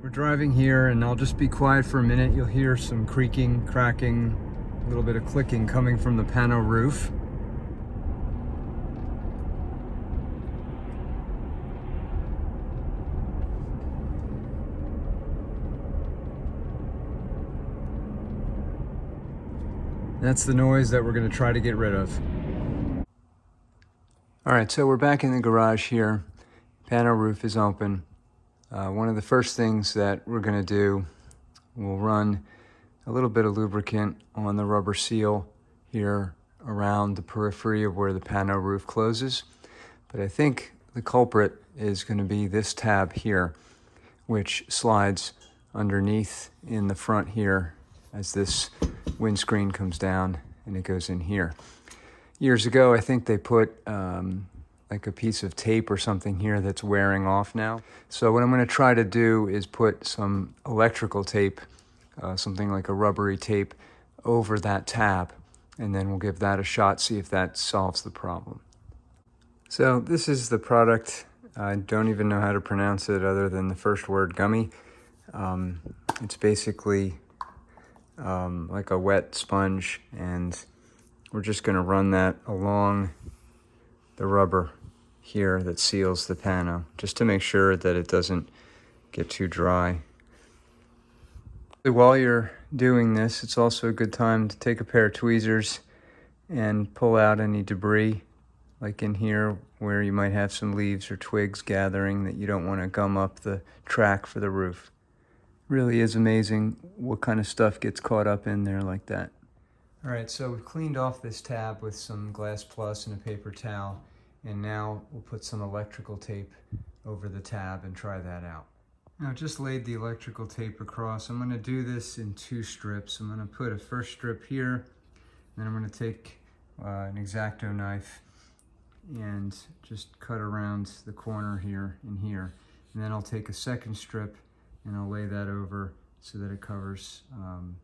We're driving here and I'll just be quiet for a minute. You'll hear some creaking, cracking, a little bit of clicking coming from the pano roof. That's the noise that we're going to try to get rid of. All right, so we're back in the garage here. Pano roof is open. One of the first things that we're going to do, we'll run a little bit of lubricant on the rubber seal here around the periphery of where the pano roof closes. But I think the culprit is going to be this tab here, which slides underneath in the front here as this windscreen comes down and it goes in here. Years ago, I think they put like a piece of tape or something here that's wearing off now. So what I'm going to try to do is put some electrical tape, something like a rubbery tape, over that tab, and then we'll give that a shot, see if that solves the problem. So this is the product. I don't even know how to pronounce it other than the first word, gummy. It's basically like a wet sponge, and we're just going to run that along the rubber here that seals the pano, just to make sure that it doesn't get too dry. While you're doing this, it's also a good time to take a pair of tweezers and pull out any debris, like in here where you might have some leaves or twigs gathering that you don't want to gum up the track for the roof. Really is amazing what kind of stuff gets caught up in there like that. All right, so we've cleaned off this tab with some Glass Plus and a paper towel, and now we'll put some electrical tape over the tab and try that out. Now, I've just laid the electrical tape across. I'm going to do this in 2 strips. I'm going to put a first strip here, then I'm going to take an X-Acto knife and just cut around the corner here and here. And then I'll take a second strip and I'll lay that over so that it covers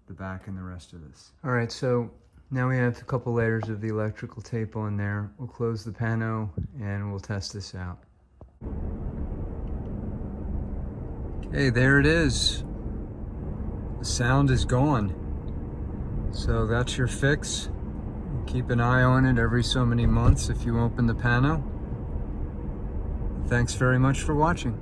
the back and the rest of this. All right, so now we have a couple layers of the electrical tape on there. We'll close the pano and we'll test this out. Okay, there it is. The sound is gone. So that's your fix. Keep an eye on it every so many months if you open the pano. Thanks very much for watching.